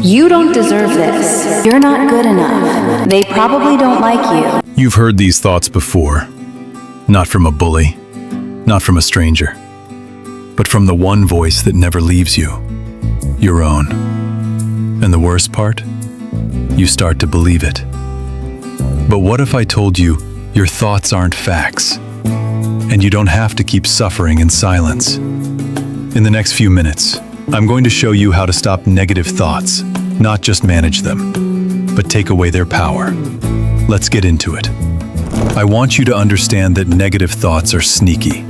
You don't deserve this. You're not good enough. They probably don't like you. You've heard these thoughts before. Not from a bully, not from a stranger, but from the one voice that never leaves you, your own. And the worst part? You start to believe it. But what if I told you your thoughts aren't facts, and you don't have to keep suffering in silence? In the next few minutes, I'm going to show you how to stop negative thoughts, not just manage them, but take away their power. Let's get into it. I want you to understand that negative thoughts are sneaky.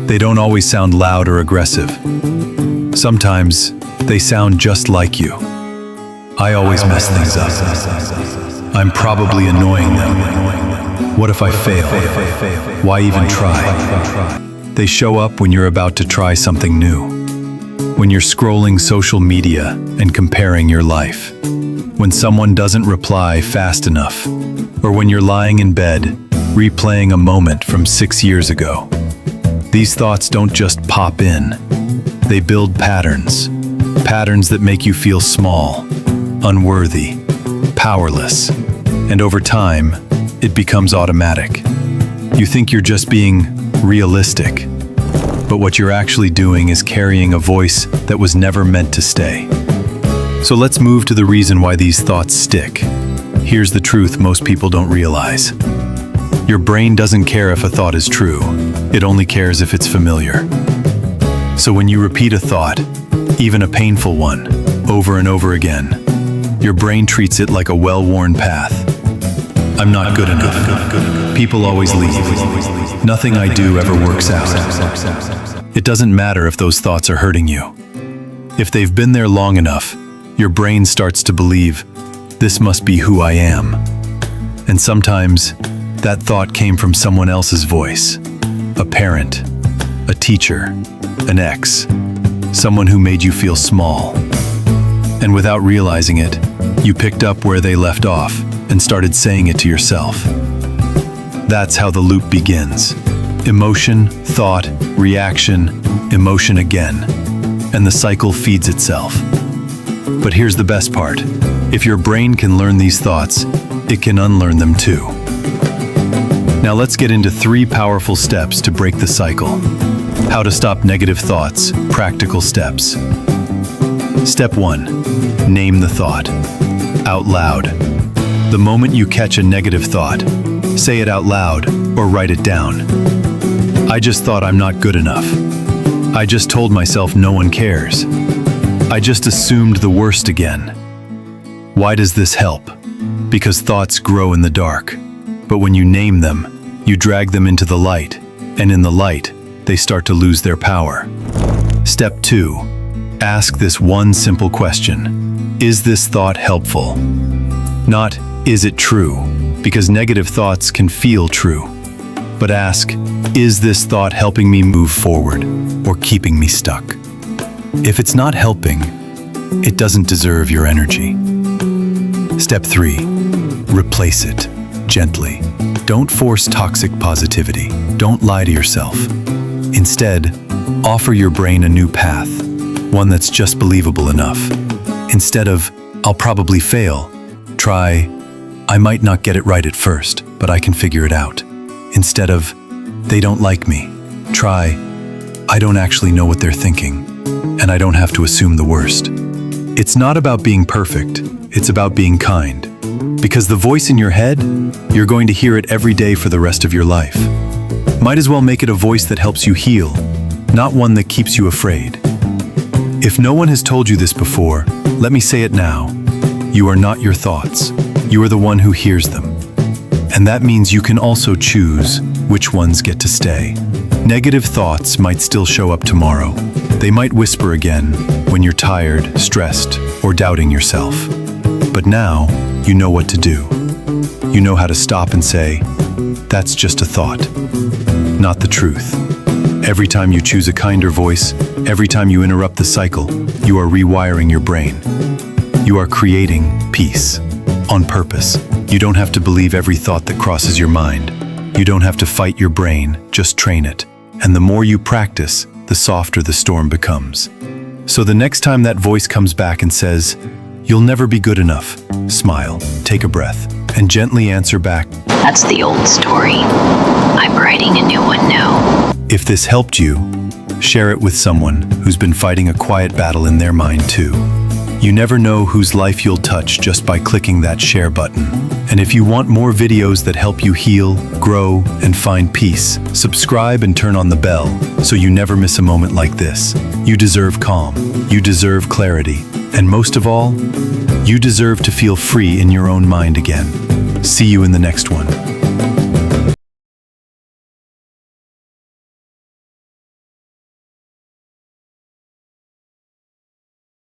They don't always sound loud or aggressive. Sometimes they sound just like you. I always mess things up. I'm probably annoying them. What if I fail? Why even try? They show up when you're about to try something new. When you're scrolling social media and comparing your life. When someone doesn't reply fast enough. Or when you're lying in bed, replaying a moment from 6 years ago. These thoughts don't just pop in. They build patterns. Patterns that make you feel small, unworthy, powerless. And over time, it becomes automatic. You think you're just being realistic, but what you're actually doing is carrying a voice that was never meant to stay. So let's move to the reason why these thoughts stick. Here's the truth most people don't realize. Your brain doesn't care if a thought is true. It only cares if it's familiar. So when you repeat a thought, even a painful one, over and over again, your brain treats it like a well-worn path. I'm not good enough. People always leave. Nothing I do ever works out. It doesn't matter if those thoughts are hurting you. If they've been there long enough, your brain starts to believe, this must be who I am. And sometimes, that thought came from someone else's voice. A parent, a teacher, an ex, someone who made you feel small. And without realizing it, you picked up where they left off and started saying it to yourself. That's how the loop begins. Emotion, thought, reaction, emotion again. And the cycle feeds itself. But here's the best part. If your brain can learn these thoughts, it can unlearn them too. Now let's get into 3 powerful steps to break the cycle. How to stop negative thoughts, practical steps. Step 1, name the thought. Out loud. The moment you catch a negative thought, say it out loud or write it down. I just thought I'm not good enough. I just told myself no one cares. I just assumed the worst again. Why does this help? Because thoughts grow in the dark. But when you name them, you drag them into the light, and in the light, they start to lose their power. Step 2, ask this one simple question. Is this thought helpful? Not, is it true? Because negative thoughts can feel true. But ask, is this thought helping me move forward or keeping me stuck? If it's not helping, it doesn't deserve your energy. Step 3, replace it gently. Don't force toxic positivity. Don't lie to yourself. Instead, offer your brain a new path, one that's just believable enough. Instead of, I'll probably fail, try, I might not get it right at first, but I can figure it out. Instead of, they don't like me, try, I don't actually know what they're thinking, and I don't have to assume the worst. It's not about being perfect, it's about being kind. Because the voice in your head, you're going to hear it every day for the rest of your life. Might as well make it a voice that helps you heal, not one that keeps you afraid. If no one has told you this before, let me say it now. You are not your thoughts. You are the one who hears them. And that means you can also choose which ones get to stay. Negative thoughts might still show up tomorrow. They might whisper again when you're tired, stressed, or doubting yourself. But now, you know what to do. You know how to stop and say, that's just a thought, not the truth. Every time you choose a kinder voice, every time you interrupt the cycle, you are rewiring your brain. You are creating peace on purpose. You don't have to believe every thought that crosses your mind. You don't have to fight your brain, just train it. And the more you practice, the softer the storm becomes. So the next time that voice comes back and says, You'll never be good enough. Smile, take a breath, and gently answer back, That's the old story. I'm writing a new one now. if this helped you, share it with someone who's been fighting a quiet battle in their mind too. You never know whose life you'll touch just by clicking that share button. And if you want more videos that help you heal, grow, and find peace, subscribe and turn on the bell so you never miss a moment like this. You deserve calm, you deserve clarity, and most of all, you deserve to feel free in your own mind again. See you in the next one.